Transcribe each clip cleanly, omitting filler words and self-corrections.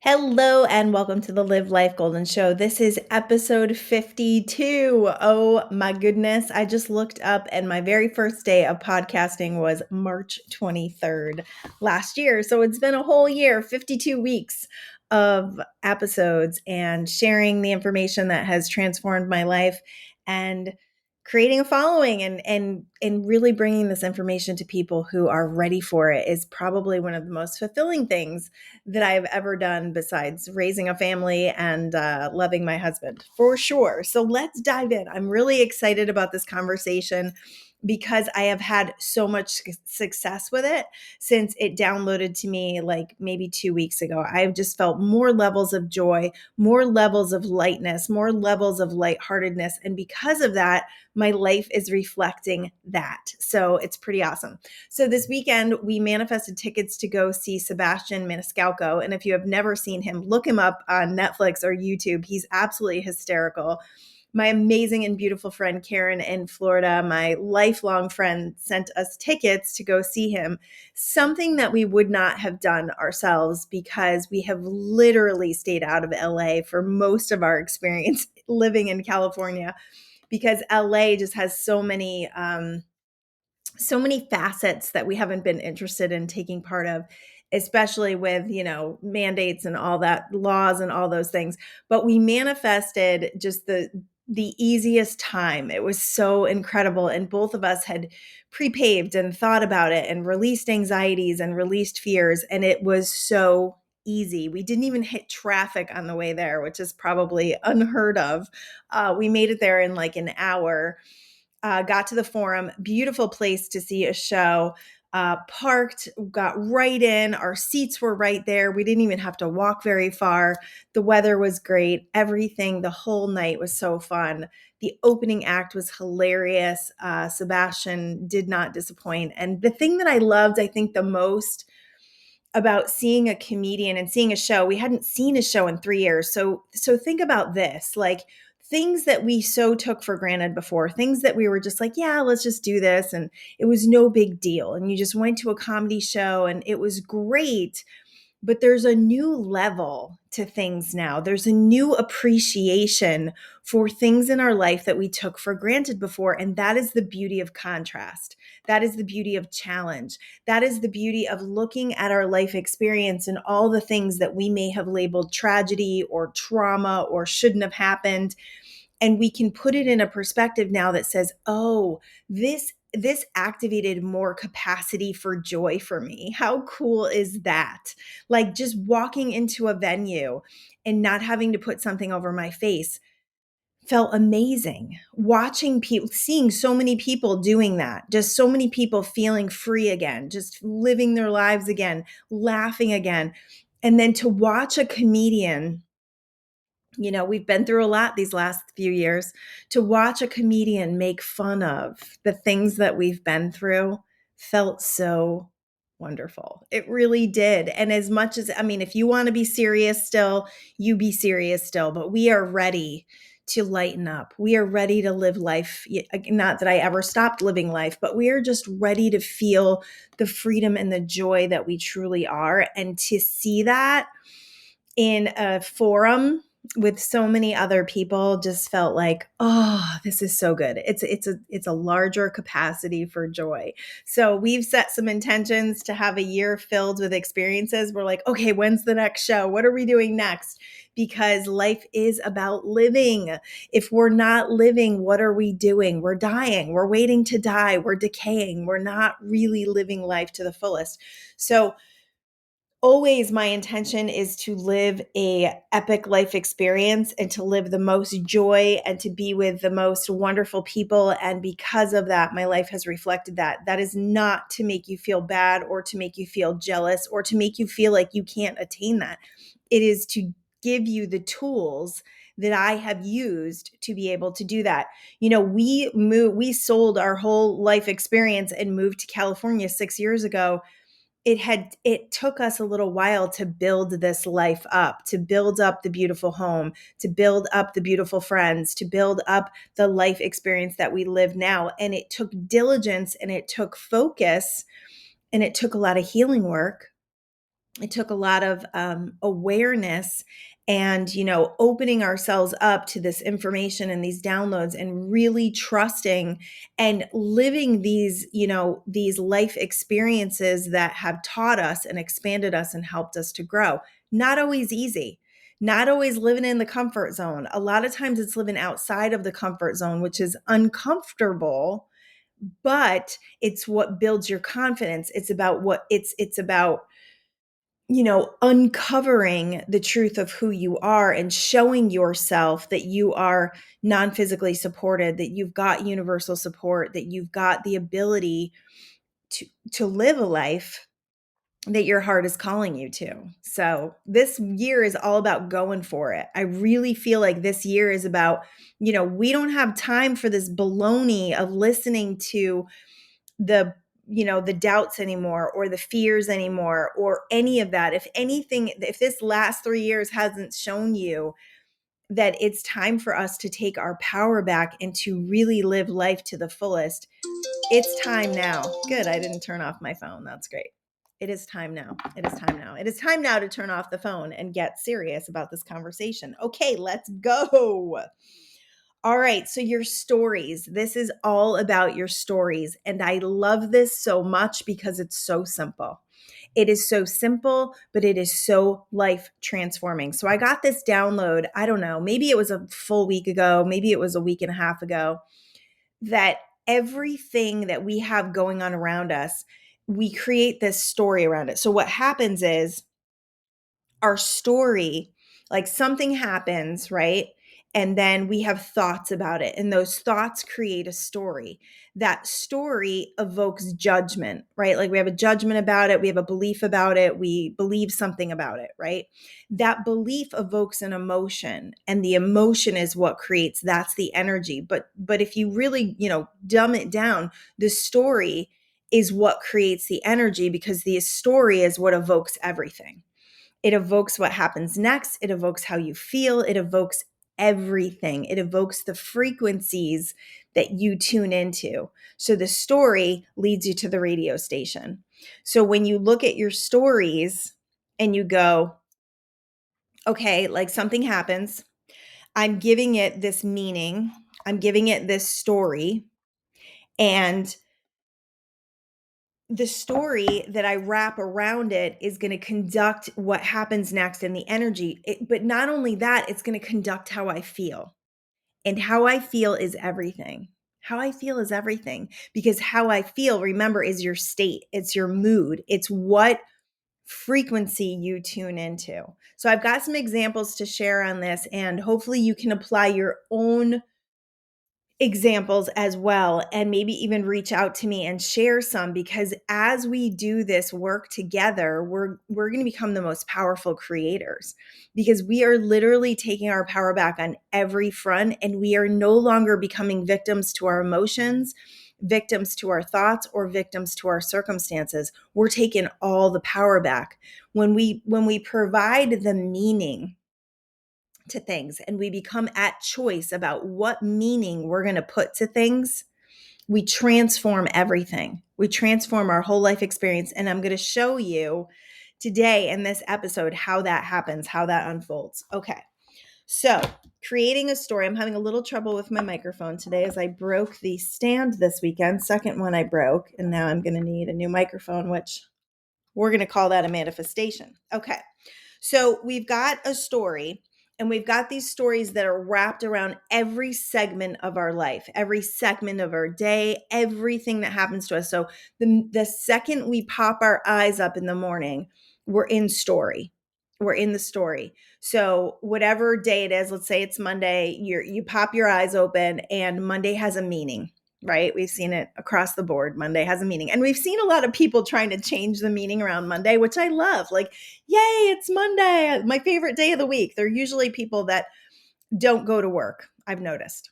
Hello and welcome to the Live Life Golden Show. This is episode 52. Oh my goodness. I just looked up and my very first day of podcasting was March 23rd last year. So it's been a whole year, 52 weeks of episodes and sharing the information that has transformed my life and creating a following and really bringing this information to people who are ready for it is probably one of the most fulfilling things that I have ever done besides raising a family and loving my husband, for sure. So let's dive in. I'm really excited about this conversation because I have had so much success with it since it downloaded to me like maybe 2 weeks ago. I've just felt more levels of joy, more levels of lightness, more levels of lightheartedness. And because of that, my life is reflecting that. So it's pretty awesome. So this weekend, we manifested tickets to go see Sebastian Maniscalco. And if you have never seen him, look him up on Netflix or YouTube. He's absolutely hysterical. My amazing and beautiful friend Karen in Florida, my lifelong friend, sent us tickets to go see him, something that we would not have done ourselves because we have literally stayed out of LA for most of our experience living in California, because LA just has so many facets that we haven't been interested in taking part of, especially with, mandates and all that, laws and all those things. But we manifested just the easiest time. It was so incredible. And both of us had pre-paved and thought about it and released anxieties and released fears. And it was so easy. We didn't even hit traffic on the way there, which is probably unheard of. We made it there in like an hour. Got to the Forum, beautiful place to see a show, parked, got right in. Our seats were right there. We didn't even have to walk very far. The weather was great. Everything, the whole night was so fun. The opening act was hilarious. Sebastian did not disappoint. And the thing that I loved, I think, the most about seeing a comedian and seeing a show, we hadn't seen a show in 3 years. So think about this, like things that we so took for granted before, things that we were just like, yeah, let's just do this. And it was no big deal. And you just went to a comedy show and it was great. But there's a new level to things now. There's a new appreciation for things in our life that we took for granted before. And that is the beauty of contrast. That is the beauty of challenge. That is the beauty of looking at our life experience and all the things that we may have labeled tragedy or trauma or shouldn't have happened. And we can put it in a perspective now that says, oh, this activated more capacity for joy for me. How cool is that? Like just walking into a venue and not having to put something over my face felt amazing. Watching people, seeing so many people doing that, just so many people feeling free again, just living their lives again, laughing again. And then to watch a comedian, we've been through a lot these last few years, to watch a comedian make fun of the things that we've been through felt so wonderful. It really did. And as much as, if you want to be serious still, you be serious still, but we are ready to lighten up. We are ready to live life. Not that I ever stopped living life, but we are just ready to feel the freedom and the joy that we truly are. And to see that in a forum with so many other people just felt like, oh, this is so good. It's a larger capacity for joy. So we've set some intentions to have a year filled with experiences. We're like, okay, when's the next show? What are we doing next? Because life is about living. If we're not living, what are we doing? We're dying. We're waiting to die. We're decaying. We're not really living life to the fullest. So always my intention is to live a epic life experience and to live the most joy and to be with the most wonderful people. And because of that, my life has reflected that. That is not to make you feel bad or to make you feel jealous or to make you feel like you can't attain that. It is to give you the tools that I have used to be able to do that. We sold our whole life experience and moved to California 6 years ago. It took us a little while to build this life up, to build up the beautiful home, to build up the beautiful friends, to build up the life experience that we live now. And it took diligence and it took focus and it took a lot of healing work. it took a lot of awareness and, opening ourselves up to this information and these downloads and really trusting and living these life experiences that have taught us and expanded us and helped us to grow. Not always easy. Not always living in the comfort zone. A lot of times it's living outside of the comfort zone, which is uncomfortable, but it's what builds your confidence. It's about it's about uncovering the truth of who you are and showing yourself that you are non-physically supported, that you've got universal support, that you've got the ability to live a life that your heart is calling you to. So this year is all about going for it. I really feel like this year is about, we don't have time for this baloney of listening to the doubts anymore or the fears anymore or any of that. If anything, if this last 3 years hasn't shown you that it's time for us to take our power back and to really live life to the fullest, it's time now. Good, I didn't turn off my phone. That's great. It is time now. It is time now. It is time now to turn off the phone and get serious about this conversation. Okay, let's go. All right, so your stories. This is all about your stories. And I love this so much because it's so simple. It is so simple, but it is so life transforming. So I got this download, I don't know, maybe it was a full week ago, maybe it was a week and a half ago, that everything that we have going on around us, we create this story around it. So what happens is our story, like something happens, right? And then we have thoughts about it. And those thoughts create a story. That story evokes judgment, right? Like we have a judgment about it. We have a belief about it. We believe something about it, right? That belief evokes an emotion. And the emotion is what creates, that's the energy. But if you really, dumb it down, the story is what creates the energy because the story is what evokes everything. It evokes what happens next. It evokes how you feel. It evokes everything. It evokes the frequencies that you tune into. So the story leads you to the radio station. So when you look at your stories and you go, okay, like something happens, I'm giving it this meaning, I'm giving it this story, and the story that I wrap around it is going to conduct what happens next in the energy. But not only that, it's going to conduct how I feel. And how I feel is everything. How I feel is everything. Because how I feel, remember, is your state. It's your mood. It's what frequency you tune into. So I've got some examples to share on this, and hopefully you can apply your own examples as well, and maybe even reach out to me and share some, because as we do this work together, we're going to become the most powerful creators, because we are literally taking our power back on every front, and we are no longer becoming victims to our emotions, victims to our thoughts, or victims to our circumstances. We're taking all the power back when we provide the meaning to things and we become at choice about what meaning we're going to put to things. We transform everything. We transform our whole life experience. And I'm going to show you today in this episode how that happens, how that unfolds. Okay. So, creating a story. I'm having a little trouble with my microphone today as I broke the stand this weekend. Second one I broke, and now I'm going to need a new microphone, which we're going to call that a manifestation. Okay. So we've got a story, and we've got these stories that are wrapped around every segment of our life, every segment of our day, everything that happens to us. So the second we pop our eyes up in the morning, we're in story. We're in the story. So whatever day it is, let's say it's Monday, you pop your eyes open and Monday has a meaning. Right? We've seen it across the board. Monday has a meaning. And we've seen a lot of people trying to change the meaning around Monday, which I love. Like, yay, it's Monday, my favorite day of the week. They're usually people that don't go to work, I've noticed.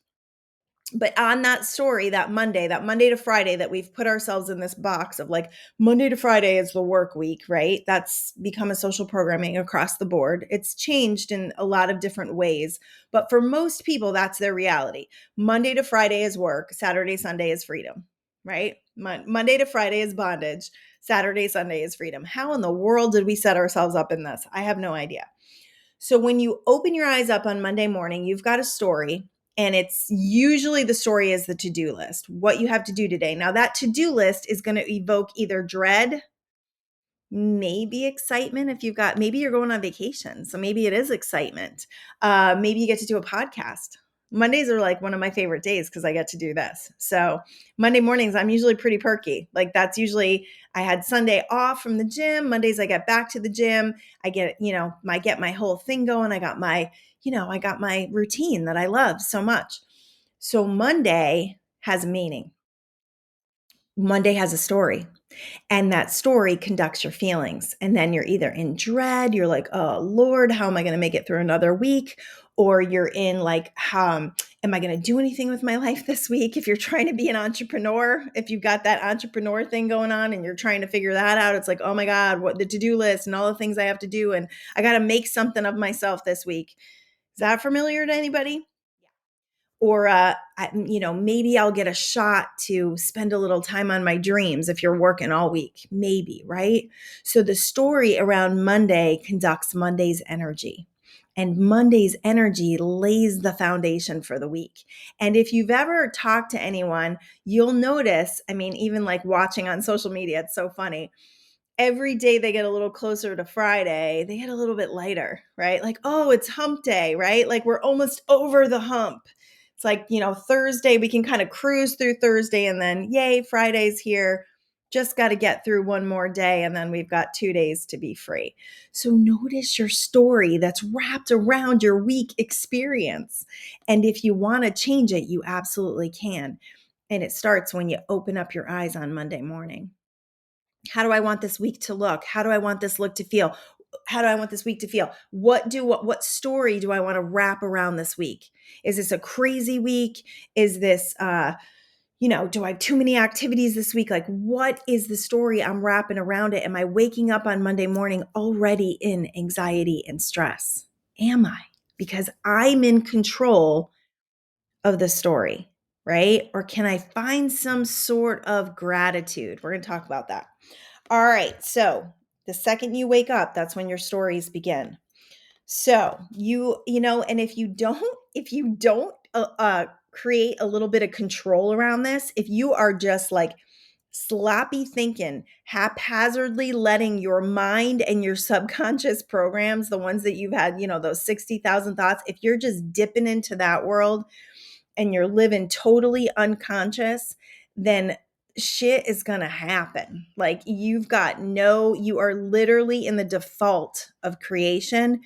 But on that story, that Monday to Friday that we've put ourselves in this box of like Monday to Friday is the work week, right? That's become a social programming across the board. It's changed in a lot of different ways. But for most people, that's their reality. Monday to Friday is work. Saturday, Sunday is freedom, right? Monday to Friday is bondage. Saturday, Sunday is freedom. How in the world did we set ourselves up in this? I have no idea. So when you open your eyes up on Monday morning, you've got a story, and it's usually the story is the to-do list, what you have to do today. Now that to-do list is going to evoke either dread, maybe excitement. If you've got, maybe you're going on vacation, so maybe it is excitement. Maybe you get to do a podcast. Mondays are like one of my favorite days because I get to do this. So Monday mornings, I'm usually pretty perky. Like that's usually, I had Sunday off from the gym. Mondays I get back to the gym. I get, I get my whole thing going. I got my routine that I love so much. So Monday has a meaning. Monday has a story. And that story conducts your feelings. And then you're either in dread, you're like, oh Lord, how am I going to make it through another week? Or you're in like, am I going to do anything with my life this week? If you're trying to be an entrepreneur, if you've got that entrepreneur thing going on and you're trying to figure that out, it's like, oh my God, what the to-do list and all the things I have to do. And I got to make something of myself this week. Is that familiar to anybody? Or maybe I'll get a shot to spend a little time on my dreams if you're working all week, maybe, right? So the story around Monday conducts Monday's energy, and Monday's energy lays the foundation for the week. And if you've ever talked to anyone, you'll notice, I mean, even like watching on social media, it's so funny. Every day they get a little closer to Friday, they get a little bit lighter, right? Like, oh, it's hump day, right? Like we're almost over the hump. It's like, Thursday, we can kind of cruise through Thursday, and then yay, Friday's here. Just got to get through one more day, and then we've got 2 days to be free. So notice your story that's wrapped around your week experience. And if you want to change it, you absolutely can. And it starts when you open up your eyes on Monday morning. How do I want this week to look? How do I want this look to feel? How do I want this week to feel? What story do I want to wrap around this week? Is this a crazy week? Is this do I have too many activities this week? Like, what is the story I'm wrapping around it? Am I waking up on Monday morning already in anxiety and stress? Am I? Because I'm in control of the story, right? Or can I find some sort of gratitude? We're going to talk about that. All right. So the second you wake up, that's when your stories begin. So and if you don't create a little bit of control around this, if you are just like sloppy thinking, haphazardly letting your mind and your subconscious programs, the ones that you've had, those 60,000 thoughts, if you're just dipping into that world and you're living totally unconscious, then shit is going to happen. Like you are literally in the default of creation,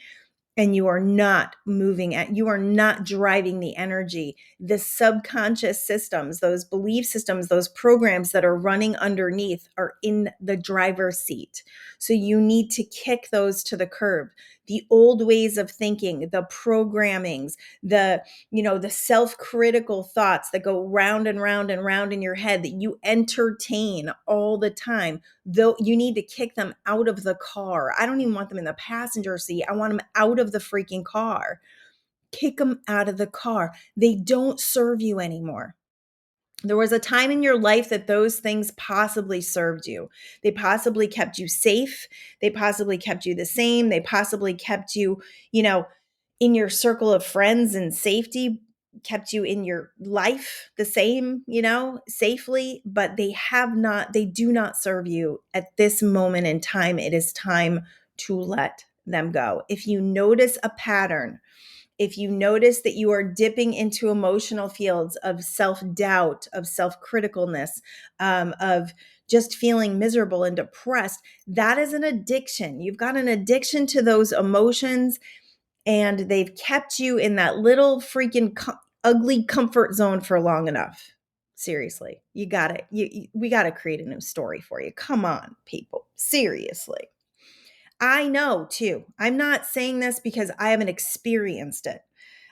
and you are not you are not driving the energy. The subconscious systems, those belief systems, those programs that are running underneath are in the driver's seat. So you need to kick those to the curb. The old ways of thinking, the programmings, the self-critical thoughts that go round and round and round in your head that you entertain all the time, though you need to kick them out of the car. I don't even want them in the passenger seat. I want them out of the freaking car. Kick them out of the car. They don't serve you anymore. There was a time in your life that those things possibly served you. They possibly kept you safe. They possibly kept you the same. They possibly kept you, in your circle of friends and safety, kept you in your life the same, safely, but they do not serve you at this moment in time. It is time to let them go. If you notice a pattern, if you notice that you are dipping into emotional fields of self-doubt, of self-criticalness, of just feeling miserable and depressed, that is an addiction. You've got an addiction to those emotions, and they've kept you in that little freaking ugly comfort zone for long enough. Seriously, we got to create a new story for you. Come on, people. Seriously. I know too. I'm not saying this because I haven't experienced it.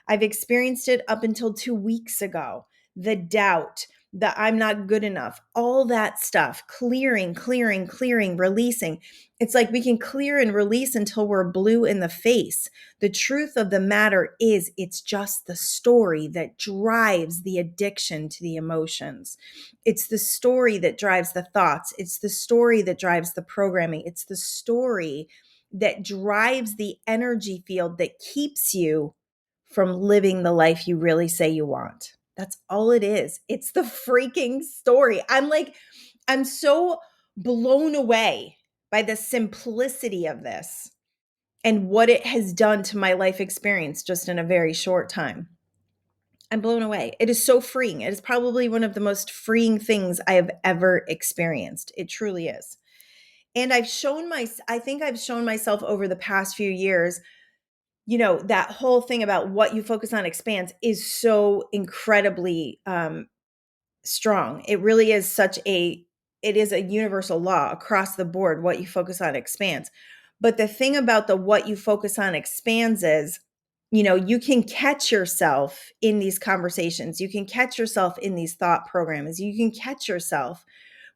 I've experienced it up until 2 weeks ago. The doubt, the I'm not good enough, all that stuff, clearing, clearing, clearing, releasing. It's like we can clear and release until we're blue in the face. The truth of the matter is, it's just the story that drives the addiction to the emotions. It's the story that drives the thoughts. It's the story that drives the programming. It's the story that drives the energy field that keeps you from living the life you really say you want. That's all it is. It's the freaking story. I'm so blown away by the simplicity of this and what it has done to my life experience just in a very short time. I'm blown away. It is so freeing. It is probably one of the most freeing things I have ever experienced. It truly is. And I think I've shown myself over the past few years, that whole thing about what you focus on expands is so incredibly strong. It really is it is a universal law across the board. What you focus on expands. But the thing about the what you focus on expands is, you can catch yourself in these conversations. You can catch yourself in these thought programs. You can catch yourself.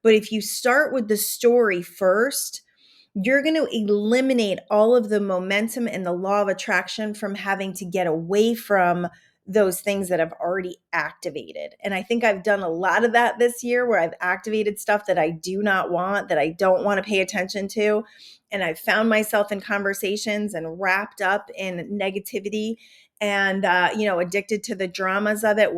But if you start with the story first, you're going to eliminate all of the momentum and the law of attraction from having to get away from those things that have already activated. And I think I've done a lot of that this year where I've activated stuff that I do not want, that I don't want to pay attention to. And I've found myself in conversations and wrapped up in negativity and addicted to the dramas of it,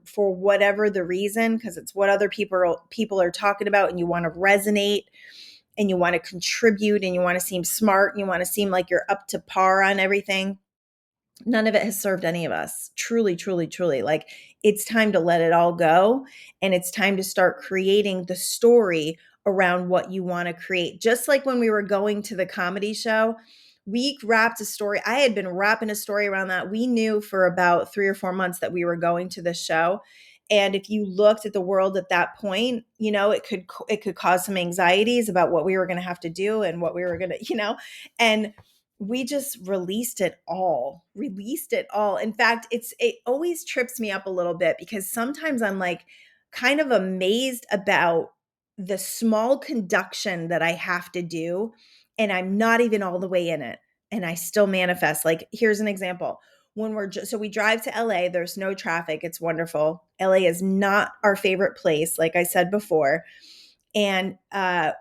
for whatever the reason, because it's what other people are talking about, and you want to resonate and you want to contribute and you want to seem smart and you want to seem like you're up to par on everything. None of it has served any of us. Truly, truly, truly. Like, it's time to let it all go. And it's time to start creating the story around what you want to create. Just like when we were going to the comedy show, we wrapped a story. I had been wrapping a story around that. We knew for about 3 or 4 months that we were going to this show. And if you looked at the world at that point, it could cause some anxieties about what we were going to have to do and what we were going to, and we just released it all. In fact, it always trips me up a little bit because sometimes I'm like kind of amazed about the small conduction that I have to do, and I'm not even all the way in it, and I still manifest. Like, here's an example. So we drive to LA, there's no traffic. It's wonderful. LA is not our favorite place, like I said before. And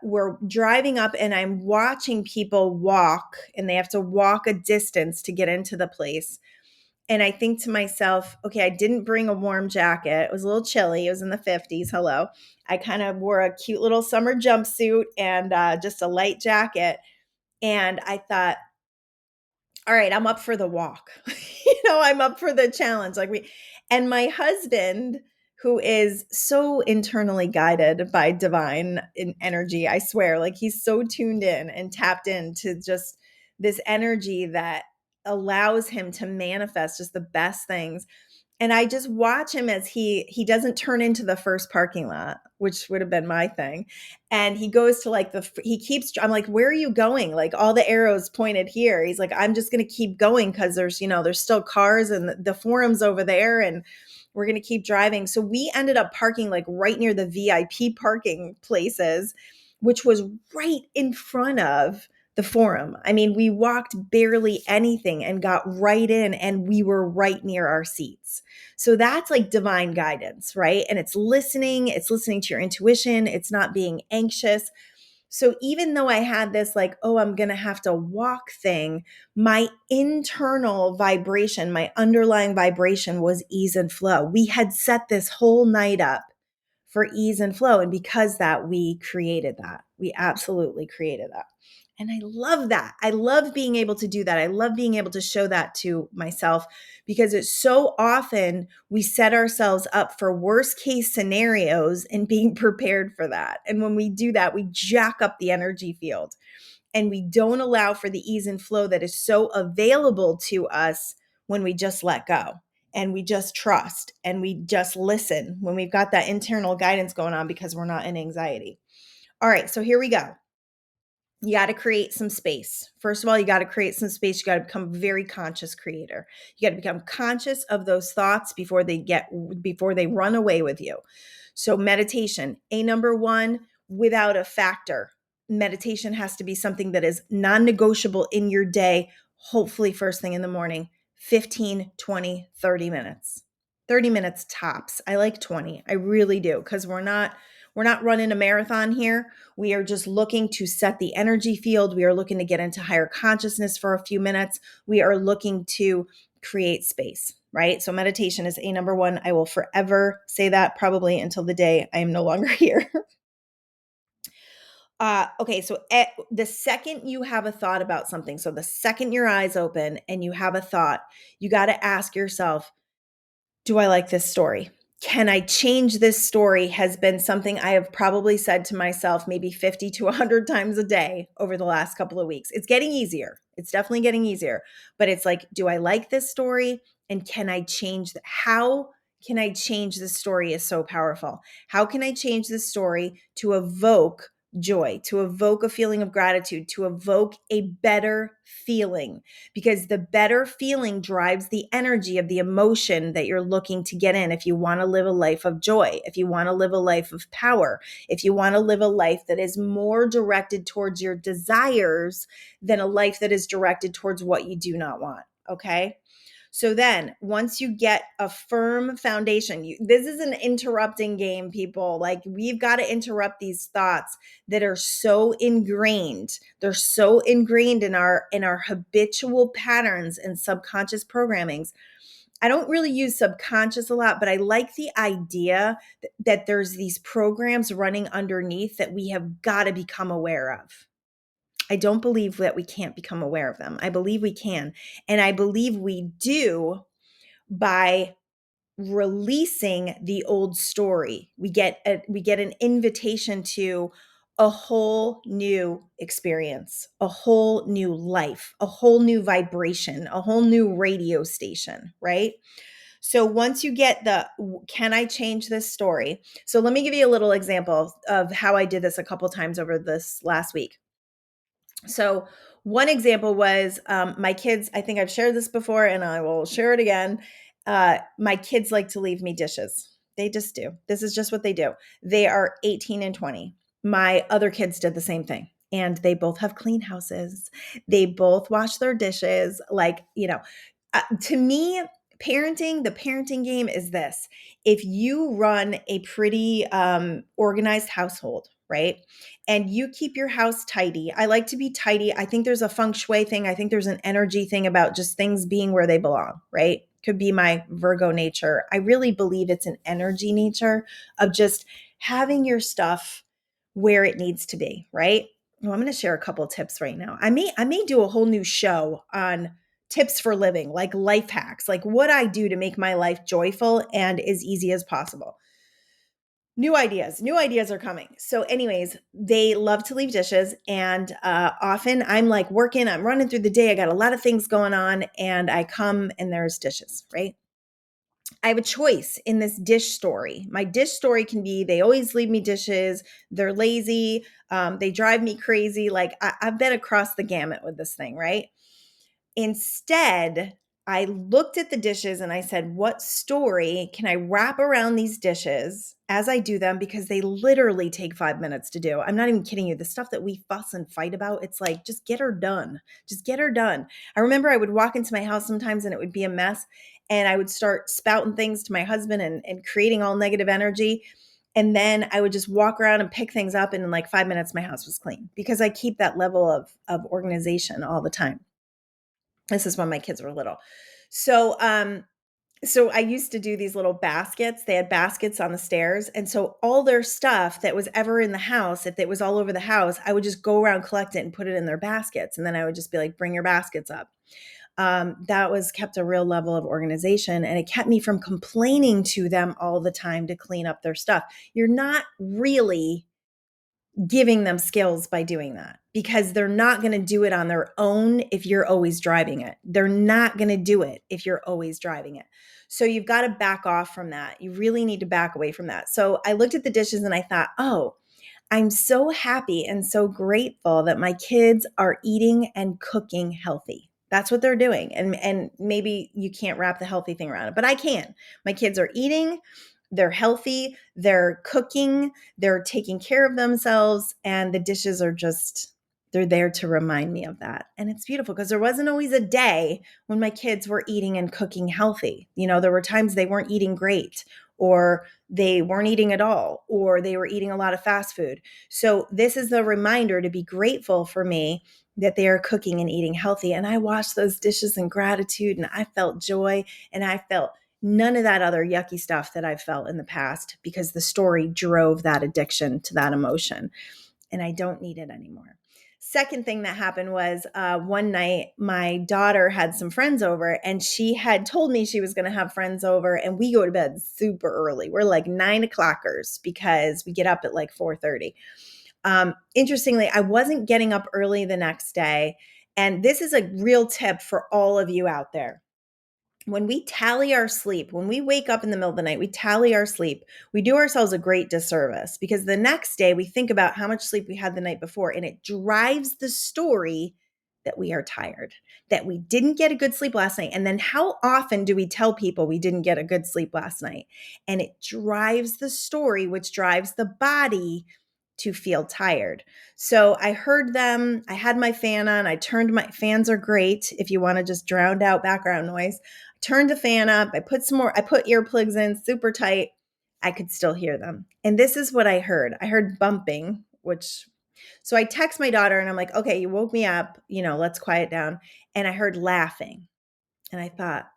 we're driving up and I'm watching people walk, and they have to walk a distance to get into the place. And I think to myself, okay, I didn't bring a warm jacket. It was a little chilly. It was in the 50s. Hello. I kind of wore a cute little summer jumpsuit and just a light jacket. And I thought, all right, I'm up for the walk. I'm up for the challenge. And my husband, who is so internally guided by divine energy, I swear, like, he's so tuned in and tapped into just this energy that allows him to manifest just the best things. And I just watch him as he doesn't turn into the first parking lot, which would have been my thing. And he goes to I'm like, where are you going? Like, all the arrows pointed here. He's like, I'm just going to keep going because there's still cars and the forum's over there, and we're going to keep driving. So we ended up parking like right near the VIP parking places, which was right in front of the forum. I mean, we walked barely anything and got right in, and we were right near our seats. So that's like divine guidance, right? And it's listening to your intuition. It's not being anxious. So even though I had this like, oh, I'm going to have to walk thing, my internal vibration, my underlying vibration was ease and flow. We had set this whole night up for ease and flow. And because that, we created that. We absolutely created that. And I love that. I love being able to do that. I love being able to show that to myself, because it's so often we set ourselves up for worst case scenarios and being prepared for that. And when we do that, we jack up the energy field and we don't allow for the ease and flow that is so available to us when we just let go and we just trust and we just listen when we've got that internal guidance going on because we're not in anxiety. All right, so here we go. You got to create some space. First of all, you got to create some space. You got to become a very conscious creator. You got to become conscious of those thoughts before they run away with you. So meditation, a number one, without a factor. Meditation has to be something that is non-negotiable in your day, hopefully first thing in the morning, 15, 20, 30 minutes. 30 minutes tops. I like 20. I really do, because we're not running a marathon here. We are just looking to set the energy field. We are looking to get into higher consciousness for a few minutes. We are looking to create space, right? So meditation is a number one. I will forever say that, probably until the day I am no longer here. Okay, so the second you have a thought about something, so the second your eyes open and you have a thought, you got to ask yourself, do I like this story? Can I change this story? Has been something I have probably said to myself maybe 50 to 100 times a day over the last couple of weeks. It's getting easier. It's definitely getting easier. But it's like, do I like this story? And can I change how can I change this story is so powerful. How can I change this story to evoke joy, to evoke a feeling of gratitude, to evoke a better feeling? Because the better feeling drives the energy of the emotion that you're looking to get in. If you want to live a life of joy, if you want to live a life of power, if you want to live a life that is more directed towards your desires than a life that is directed towards what you do not want. Okay. So then once you get a firm foundation, this is an interrupting game, people. Like, we've got to interrupt these thoughts that are so ingrained. They're so ingrained in our habitual patterns and subconscious programmings. I don't really use subconscious a lot, but I like the idea that there's these programs running underneath that we have got to become aware of. I don't believe that we can't become aware of them. I believe we can. And I believe we do by releasing the old story. We get an invitation to a whole new experience, a whole new life, a whole new vibration, a whole new radio station, right? So once you get can I change this story? So let me give you a little example of how I did this a couple times over this last week. So one example was my kids. I think I've shared this before and I will share it again. My kids like to leave me dishes. They just do. This is just what they do. They are 18 and 20. My other kids did the same thing. And they both have clean houses. They both wash their dishes. Like, to me, the parenting game is this. If you run a pretty organized household, right? And you keep your house tidy. I like to be tidy. I think there's a feng shui thing. I think there's an energy thing about just things being where they belong, right? Could be my Virgo nature. I really believe it's an energy nature of just having your stuff where it needs to be, right? Well, I'm going to share a couple of tips right now. I may do a whole new show on tips for living, like life hacks, like what I do to make my life joyful and as easy as possible. New ideas are coming. So anyways, they love to leave dishes. And often I'm like working, I'm running through the day. I got a lot of things going on and I come and there's dishes, right? I have a choice in this dish story. My dish story can be, they always leave me dishes. They're lazy. They drive me crazy. Like I've been across the gamut with this thing, right? Instead, I looked at the dishes and I said, what story can I wrap around these dishes as I do them? Because they literally take 5 minutes to do. I'm not even kidding you. The stuff that we fuss and fight about, it's like, just get her done. Just get her done. I remember I would walk into my house sometimes and it would be a mess. And I would start spouting things to my husband and creating all negative energy. And then I would just walk around and pick things up. And in like 5 minutes, my house was clean because I keep that level of organization all the time. This is when my kids were little. So I used to do these little baskets. They had baskets on the stairs. And so all their stuff that was ever in the house, if it was all over the house, I would just go around, collect it and put it in their baskets. And then I would just be like, bring your baskets up. That was kept a real level of organization. And it kept me from complaining to them all the time to clean up their stuff. You're not really giving them skills by doing that because they're not going to do it on their own if you're always driving it. They're not going to do it if you're always driving it. So you've got to back off from that. You really need to back away from that. So I looked at the dishes and I thought, oh, I'm so happy and so grateful that my kids are eating and cooking healthy. That's what they're doing. And maybe you can't wrap the healthy thing around it, but I can. My kids are eating, they're healthy, they're cooking, they're taking care of themselves, and the dishes are just they're there to remind me of that. And it's beautiful because there wasn't always a day when my kids were eating and cooking healthy. There were times they weren't eating great, or they weren't eating at all, or they were eating a lot of fast food. So this is a reminder to be grateful for me that they are cooking and eating healthy. And I washed those dishes in gratitude, and I felt joy, and I felt none of that other yucky stuff that I've felt in the past, because the story drove that addiction to that emotion, and I don't need it anymore. Second thing that happened was one night my daughter had some friends over, and she had told me she was going to have friends over, and we go to bed super early. We're like 9 o'clockers because we get up at like 4:30. Interestingly, I wasn't getting up early the next day. And this is a real tip for all of you out there. When we tally our sleep, when we wake up in the middle of the night, we tally our sleep, we do ourselves a great disservice, because the next day we think about how much sleep we had the night before, and it drives the story that we are tired, that we didn't get a good sleep last night. And then how often do we tell people we didn't get a good sleep last night? And it drives the story, which drives the body to feel tired. So I heard them. I had my fan on. I turned my fans are great if you want to just drown out background noise. I turned the fan up. I put earplugs in super tight. I could still hear them. And this is what I heard. I heard bumping, so I text my daughter and I'm like, okay, you woke me up, let's quiet down. And I heard laughing. And I thought,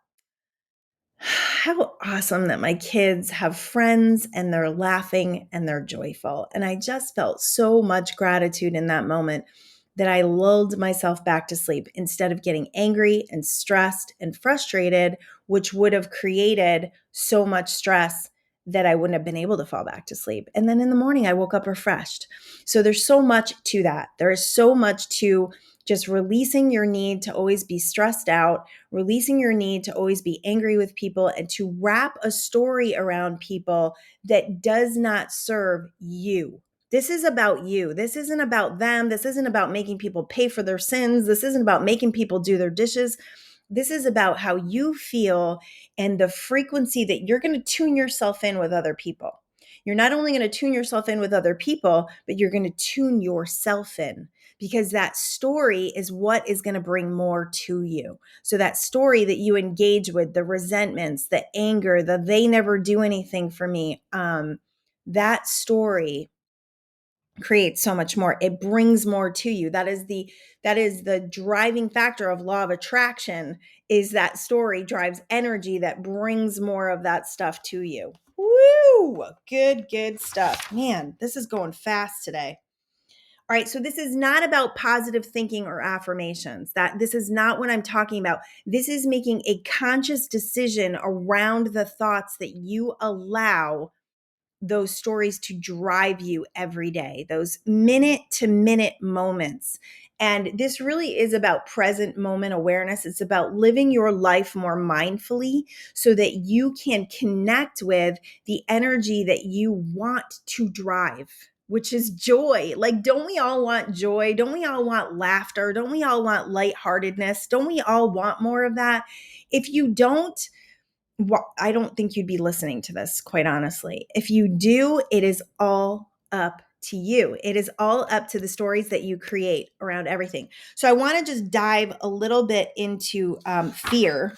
how awesome that my kids have friends and they're laughing and they're joyful. And I just felt so much gratitude in that moment that I lulled myself back to sleep instead of getting angry and stressed and frustrated, which would have created so much stress that I wouldn't have been able to fall back to sleep. And then in the morning, I woke up refreshed. So there's so much to that. There is so much to just releasing your need to always be stressed out, releasing your need to always be angry with people, and to wrap a story around people that does not serve you. This is about you. This isn't about them. This isn't about making people pay for their sins. This isn't about making people do their dishes. This is about how you feel and the frequency that you're going to tune yourself in with other people. You're not only going to tune yourself in with other people, but you're going to tune yourself in, because that story is what is going to bring more to you. So that story that you engage with, the resentments, the anger, the they never do anything for me, that story creates so much more. It brings more to you. That is the driving factor of law of attraction, is that story drives energy that brings more of that stuff to you. Woo! Good stuff. Man, this is going fast today. All right, so this is not about positive thinking or affirmations. This is not what I'm talking about. This is making a conscious decision around the thoughts that you allow those stories to drive you every day, those minute to minute moments. And this really is about present moment awareness. It's about living your life more mindfully so that you can connect with the energy that you want to drive, which is joy. Like, don't we all want joy? Don't we all want laughter? Don't we all want lightheartedness? Don't we all want more of that? If you don't, I don't think you'd be listening to this, quite honestly. If you do, it is all up to you. It is all up to the stories that you create around everything. So I want to just dive a little bit into fear.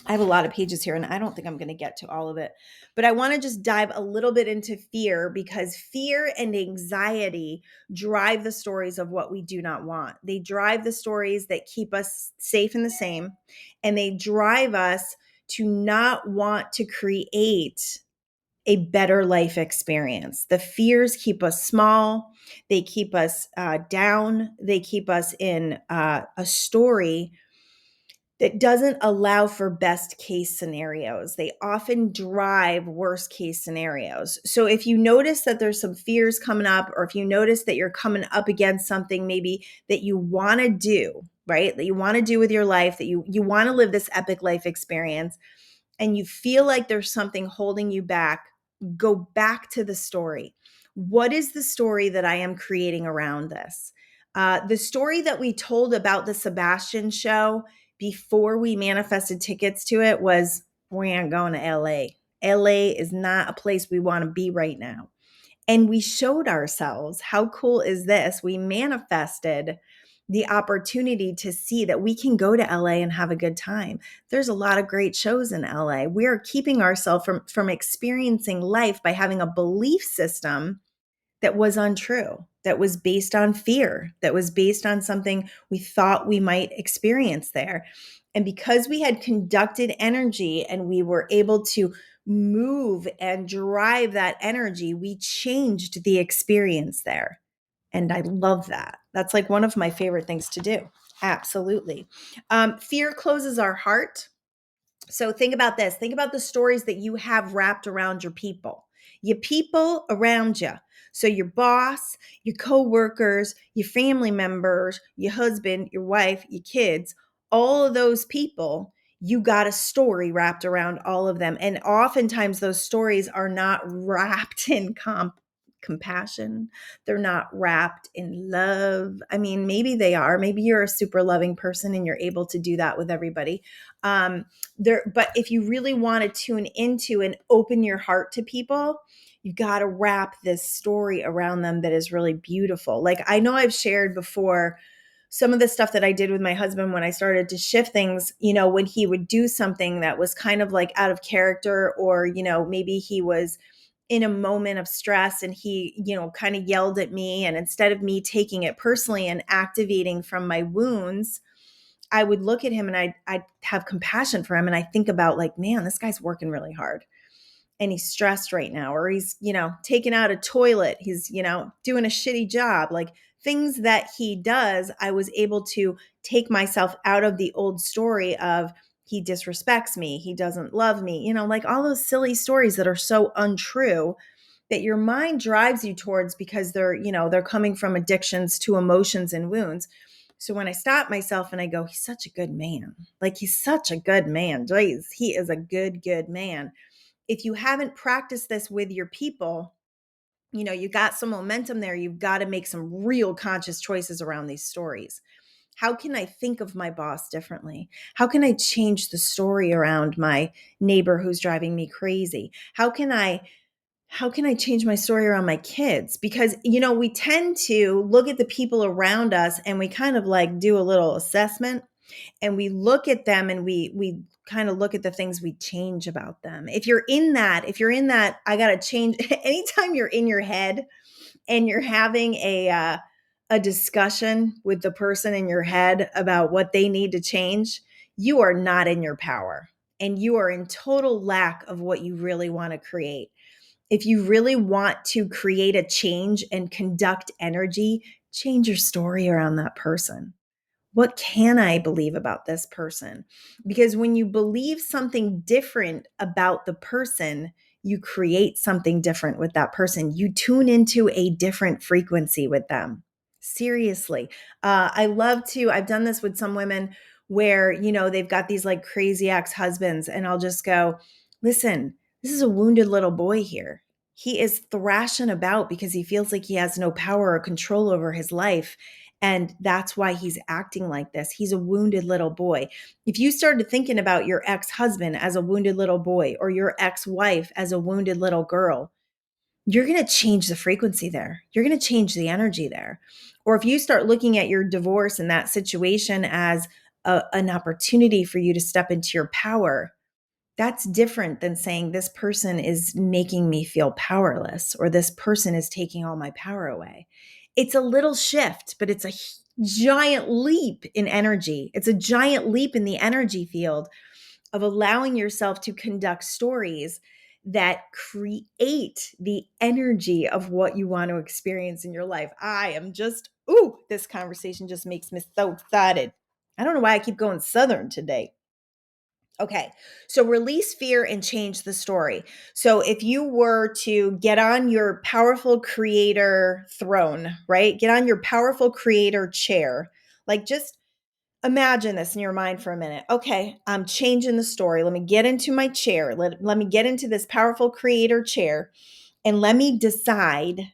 I have a lot of pages here, and I don't think I'm going to get to all of it, but I want to just dive a little bit into fear, because fear and anxiety drive the stories of what we do not want. They drive the stories that keep us safe and the same, and they drive us to not want to create a better life experience. The fears keep us small. They keep us down. They keep us in a story that doesn't allow for best case scenarios. They often drive worst case scenarios. So if you notice that there's some fears coming up, or if you notice that you're coming up against something maybe that you want to do, right? That you want to do with your life, that you want to live this epic life experience, and you feel like there's something holding you back, go back to the story. What is the story that I am creating around this? The story that we told about the Sebastian show before we manifested tickets to it was, we ain't going to LA. LA is not a place we want to be right now. And we showed ourselves, how cool is this? We manifested the opportunity to see that we can go to LA and have a good time. There's a lot of great shows in LA. We are keeping ourselves from experiencing life by having a belief system that was untrue, that was based on fear, that was based on something we thought we might experience there. And because we had conducted energy and we were able to move and drive that energy, we changed the experience there. And I love that. That's like one of my favorite things to do. Absolutely. Fear closes our heart. So think about this. Think about the stories that you have wrapped around your people around you. So your boss, your coworkers, your family members, your husband, your wife, your kids, all of those people, you got a story wrapped around all of them. And oftentimes those stories are not wrapped in compassion. They're not wrapped in love. I mean, maybe they are. Maybe you're a super loving person and you're able to do that with everybody. But if you really want to tune into and open your heart to people, you got to wrap this story around them that is really beautiful. Like, I know I've shared before some of the stuff that I did with my husband when I started to shift things, when he would do something that was kind of like out of character, or, maybe he was in a moment of stress and he, kind of yelled at me. And instead of me taking it personally and activating from my wounds, I would look at him and I'd have compassion for him. And I think about, like, man, this guy's working really hard and he's stressed right now, or he's, taking out a toilet. He's, doing a shitty job. Like, things that he does, I was able to take myself out of the old story of, he disrespects me, he doesn't love me, like all those silly stories that are so untrue, that your mind drives you towards, because they're coming from addictions to emotions and wounds. So when I stop myself and I go, he's such a good man. Like, he's such a good man. Jeez, he is a good, good man. If you haven't practiced this with your people, you got some momentum there. You've got to make some real conscious choices around these stories. How can I think of my boss differently? How can I change the story around my neighbor who's driving me crazy? How can I change my story around my kids? Because, we tend to look at the people around us and we kind of like do a little assessment, and we look at them and we kind of look at the things we change about them. If you're in that, I got to change. Anytime you're in your head and you're having a discussion with the person in your head about what they need to change, you are not in your power and you are in total lack of what you really want to create. If you really want to create a change and conduct energy, change your story around that person. What can I believe about this person? Because when you believe something different about the person, you create something different with that person. You tune into a different frequency with them. Seriously. I've done this with some women where, they've got these like crazy ex-husbands, and I'll just go, listen, this is a wounded little boy here. He is thrashing about because he feels like he has no power or control over his life. And that's why he's acting like this. He's a wounded little boy. If you started thinking about your ex-husband as a wounded little boy, or your ex-wife as a wounded little girl, you're going to change the frequency there. You're going to change the energy there. Or if you start looking at your divorce and that situation as an opportunity for you to step into your power, that's different than saying this person is making me feel powerless, or this person is taking all my power away. It's a little shift, but it's a giant leap in energy. It's a giant leap in the energy field of allowing yourself to conduct stories that create the energy of what you want to experience in your life. This conversation just makes me so excited. I don't know why I keep going Southern today. Okay, so release fear and change the story. So if you were to get on your powerful creator throne, right? Get on your powerful creator chair. Like, just imagine this in your mind for a minute. Okay, I'm changing the story. Let me get into my chair. Let me get into this powerful creator chair, and let me decide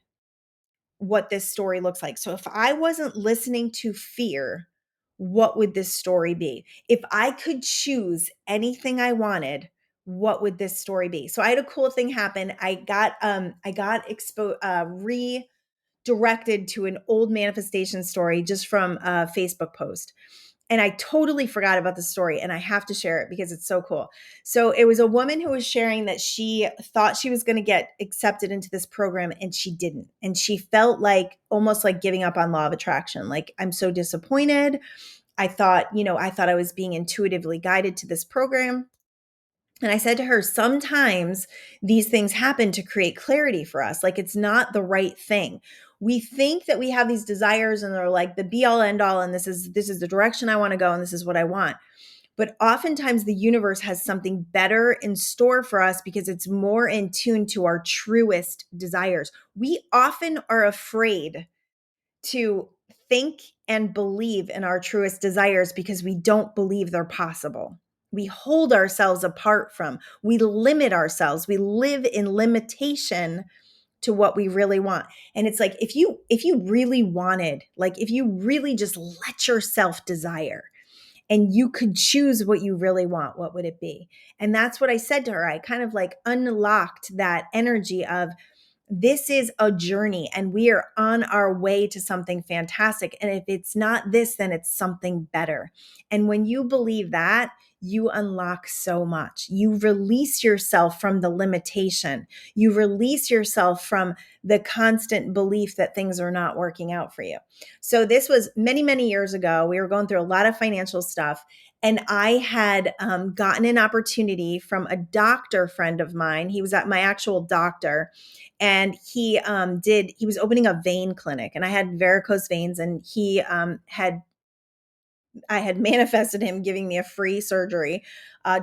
what this story looks like. So if I wasn't listening to fear, what would this story be? If I could choose anything I wanted, what would this story be? So I had a cool thing happen. I got redirected to an old manifestation story just from a Facebook post. And I totally forgot about the story, and I have to share it because it's so cool. So it was a woman who was sharing that she thought she was going to get accepted into this program and she didn't. And she felt like almost like giving up on law of attraction. Like, I'm so disappointed. I thought I was being intuitively guided to this program. And I said to her, sometimes these things happen to create clarity for us. Like, it's not the right thing. We think that we have these desires and they're like the be all end all. And this is the direction I want to go. And this is what I want. But oftentimes the universe has something better in store for us because it's more in tune to our truest desires. We often are afraid to think and believe in our truest desires because we don't believe they're possible. We hold ourselves apart from, we limit ourselves. We live in limitation to what we really want. And it's like, if you really wanted, like if you really just let yourself desire and you could choose what you really want, what would it be? And that's what I said to her. I kind of like unlocked that energy of, this is a journey and we are on our way to something fantastic. And if it's not this, then it's something better. And when you believe that, you unlock so much. You release yourself from the limitation. You release yourself from the constant belief that things are not working out for you. So this was many, many years ago. We were going through a lot of financial stuff. And I had gotten an opportunity from a doctor friend of mine. He was at my actual doctor, and he was opening a vein clinic, and I had varicose veins, and I had manifested him giving me a free surgery,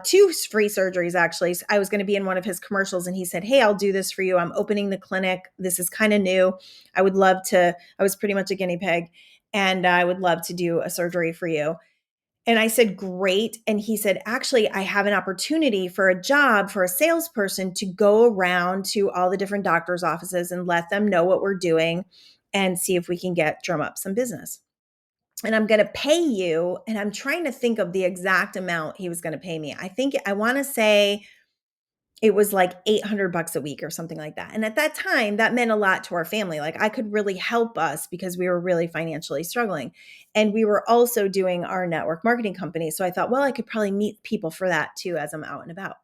two free surgeries actually. So I was going to be in one of his commercials, and he said, "Hey, I'll do this for you. I'm opening the clinic. This is kind of new. I would love to." I was pretty much a guinea pig, and I would love to do a surgery for you. And I said, "Great." And he said, "Actually, I have an opportunity for a job for a salesperson to go around to all the different doctors' offices and let them know what we're doing and see if we can drum up some business. And I'm going to pay you." And I'm trying to think of the exact amount he was going to pay me. I want to say it was like $800 a week or something like that. And at that time, that meant a lot to our family. Like, I could really help us because we were really financially struggling. And we were also doing our network marketing company. So I thought, well, I could probably meet people for that too as I'm out and about.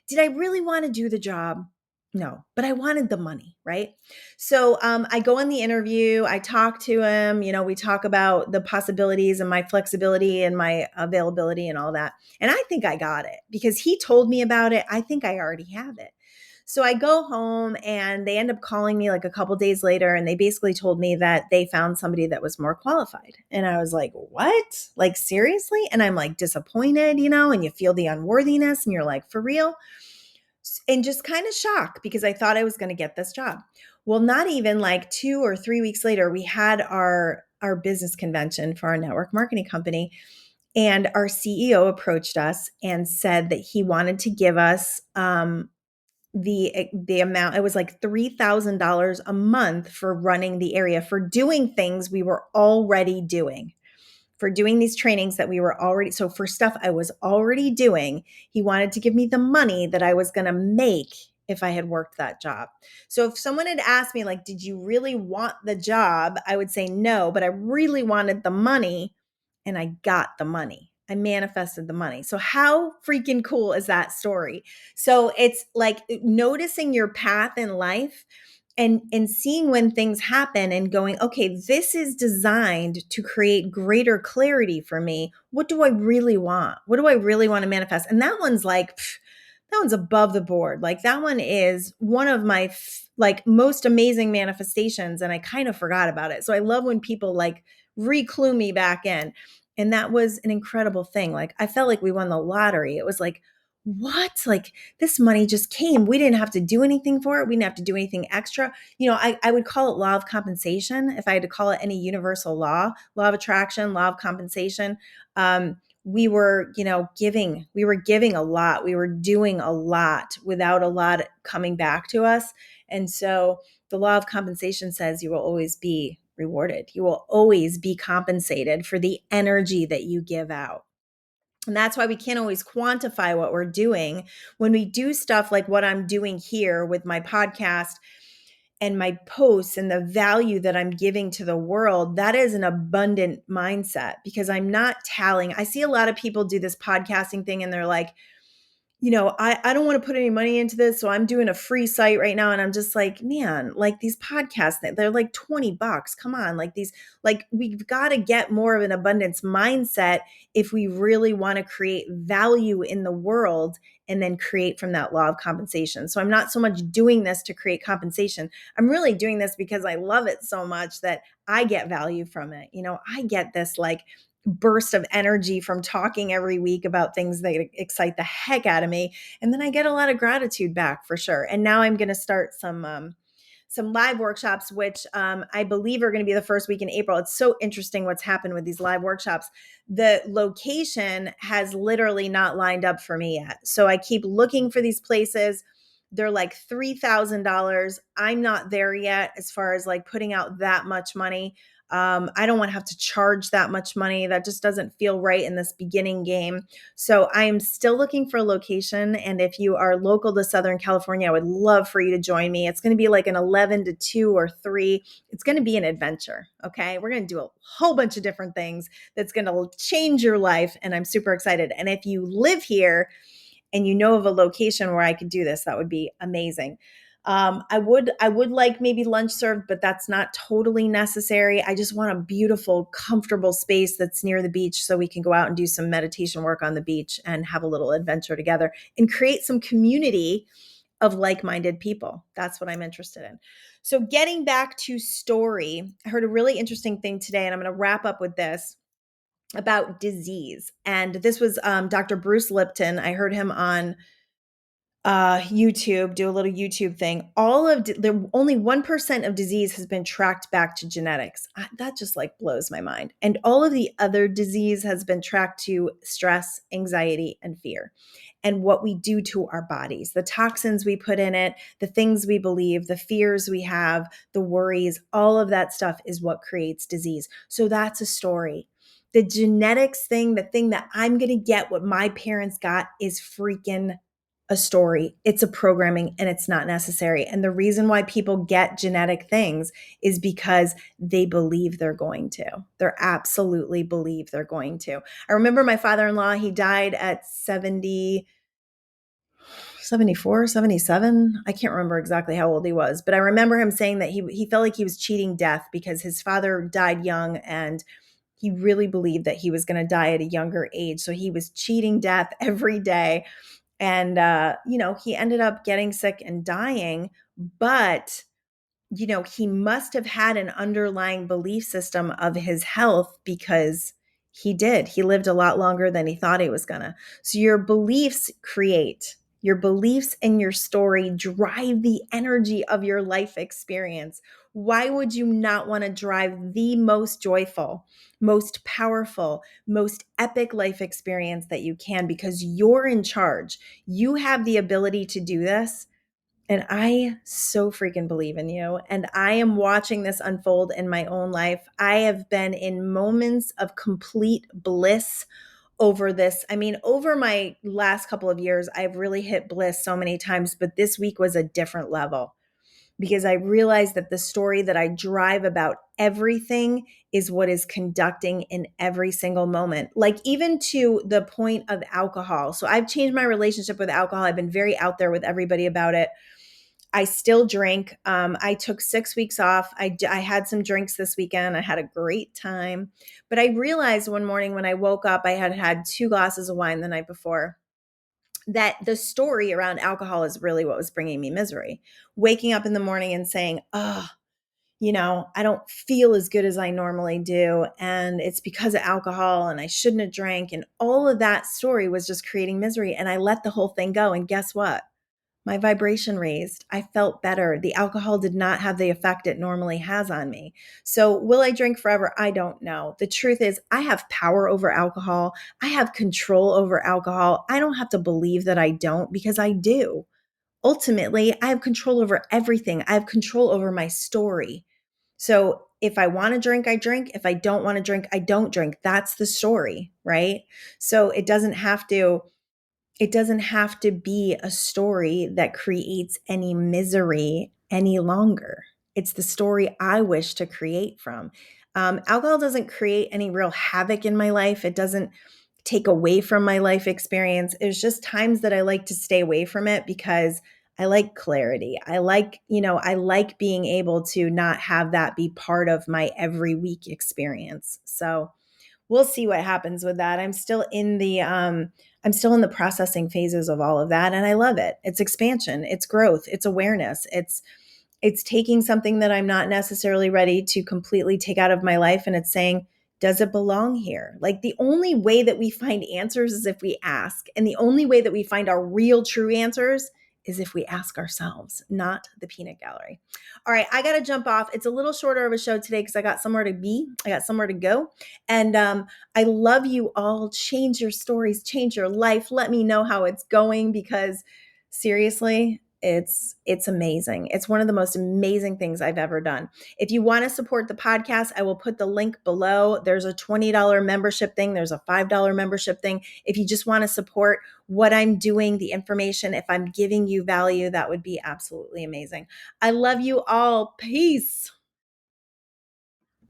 Did I really want to do the job? No, but I wanted the money, right? So I go in the interview, I talk to him, we talk about the possibilities and my flexibility and my availability and all that. And I think I got it because he told me about it. I think I already have it. So I go home and they end up calling me like a couple days later, and they basically told me that they found somebody that was more qualified. And I was like, "What? Like, seriously?" And I'm like disappointed, and you feel the unworthiness and you're like, "For real?" And just kind of shocked because I thought I was going to get this job. Well, not even like 2 or 3 weeks later, we had our business convention for our network marketing company. And our CEO approached us and said that he wanted to give us the amount. It was like $3,000 a month for running the area, for doing things we were already doing, for doing these trainings that we were already, so for stuff I was already doing. He wanted to give me the money that I was going to make if I had worked that job. So if someone had asked me, like, "Did you really want the job?" I would say no, but I really wanted the money, and I got the money. I manifested the money. So how freaking cool is that story? So it's like noticing your path in life and seeing when things happen and going, "Okay, this is designed to create greater clarity for me. What do I really want? What do I really want to manifest?" And that one's like, that one's above the board. Like, that one is one of my like most amazing manifestations, and I kind of forgot about it. So I love when people like re-clue me back in. And that was an incredible thing. Like, I felt like we won the lottery. It was like, what? Like, this money just came. We didn't have to do anything for it. We didn't have to do anything extra. I would call it law of compensation. If I had to call it any universal law of attraction, law of compensation. We were, we were giving a lot. We were doing a lot without a lot coming back to us. And so the law of compensation says you will always be rewarded. You will always be compensated for the energy that you give out. And that's why we can't always quantify what we're doing. When we do stuff like what I'm doing here with my podcast and my posts and the value that I'm giving to the world, that is an abundant mindset because I'm not tallying. I see a lot of people do this podcasting thing and they're like, I don't want to put any money into this. So I'm doing a free site right now. And I'm just like, man, like these podcasts, they're like $20. Come on. We've got to get more of an abundance mindset if we really want to create value in the world and then create from that law of compensation. So I'm not so much doing this to create compensation. I'm really doing this because I love it so much that I get value from it. I get this like burst of energy from talking every week about things that excite the heck out of me. And then I get a lot of gratitude back for sure. And now I'm going to start some live workshops, which I believe are going to be the first week in April. It's so interesting what's happened with these live workshops. The location has literally not lined up for me yet. So I keep looking for these places. They're like $3,000. I'm not there yet as far as like putting out that much money. I don't want to have to charge that much money. That just doesn't feel right in this beginning game. So I'm still looking for a location. And if you are local to Southern California, I would love for you to join me. It's going to be like an 11 to 2 or 3. It's going to be an adventure. Okay. We're going to do a whole bunch of different things that's going to change your life. And I'm super excited. And if you live here and you know of a location where I could do this, that would be amazing. I would like maybe lunch served, but that's not totally necessary. I just want a beautiful, comfortable space that's near the beach so we can go out and do some meditation work on the beach and have a little adventure together and create some community of like-minded people. That's what I'm interested in. So getting back to story, I heard a really interesting thing today, and I'm going to wrap up with this about disease. And this was Dr. Bruce Lipton. I heard him on YouTube, do a little YouTube thing. Only 1% of disease has been tracked back to genetics. That just like blows my mind. And all of the other disease has been tracked to stress, anxiety, and fear. And what we do to our bodies, the toxins we put in it, the things we believe, the fears we have, the worries, all of that stuff is what creates disease. So that's a story. The genetics thing, the thing that I'm going to get what my parents got is freaking a story. It's a programming and it's not necessary. And the reason why people get genetic things is because they believe they're going to. They're absolutely believe they're going to. I remember my father-in-law, he died at 74, 77. I can't remember exactly how old he was, but I remember him saying that he felt like he was cheating death because his father died young and he really believed that he was going to die at a younger age. So he was cheating death every day. And, he ended up getting sick and dying, but, he must have had an underlying belief system of his health because he did. He lived a lot longer than he thought he was going to. So your beliefs your beliefs and your story drive the energy of your life experience. Why would you not want to drive the most joyful, most powerful, most epic life experience that you can? Because you're in charge. You have the ability to do this. And I so freaking believe in you. And I am watching this unfold in my own life. I have been in moments of complete bliss over this. I mean, over my last couple of years, I've really hit bliss so many times, but this week was a different level because I realized that the story that I drive about everything is what is conducting in every single moment, like even to the point of alcohol. So I've changed my relationship with alcohol. I've been very out there with everybody about it. I still drink. I took 6 weeks off. I had some drinks this weekend. I had a great time. But I realized one morning when I woke up, I had had 2 glasses of wine the night before, that the story around alcohol is really what was bringing me misery. Waking up in the morning and saying, I don't feel as good as I normally do. And it's because of alcohol and I shouldn't have drank. And all of that story was just creating misery. And I let the whole thing go. And guess what? My vibration raised. I felt better. The alcohol did not have the effect it normally has on me. So will I drink forever? I don't know. The truth is I have power over alcohol. I have control over alcohol. I don't have to believe that I don't because I do. ultimately, I have control over everything. I have control over my story. So if I want to drink, I drink. If I don't want to drink, I don't drink. That's the story, right? So it doesn't have to be a story that creates any misery any longer. It's the story I wish to create from. Alcohol doesn't create any real havoc in my life. It doesn't take away from my life experience. It's just times that I like to stay away from it because I like clarity. I like being able to not have that be part of my every week experience. So we'll see what happens with that. I'm still in the processing phases of all of that, and I love it. It's expansion, it's growth, it's awareness. It's taking something that I'm not necessarily ready to completely take out of my life, and it's saying, does it belong here? Like, the only way that we find answers is if we ask. And the only way that we find our real true answers is if we ask ourselves, not the peanut gallery. All right, I got to jump off. It's a little shorter of a show today because I got somewhere to be. I got somewhere to go. And I love you all. Change your stories, change your life. Let me know how it's going, because seriously, it's amazing. It's one of the most amazing things I've ever done. If you want to support the podcast, I will put the link below. There's a $20 membership thing. There's a $5 membership thing. If you just want to support what I'm doing, the information, if I'm giving you value, that would be absolutely amazing. I love you all. Peace.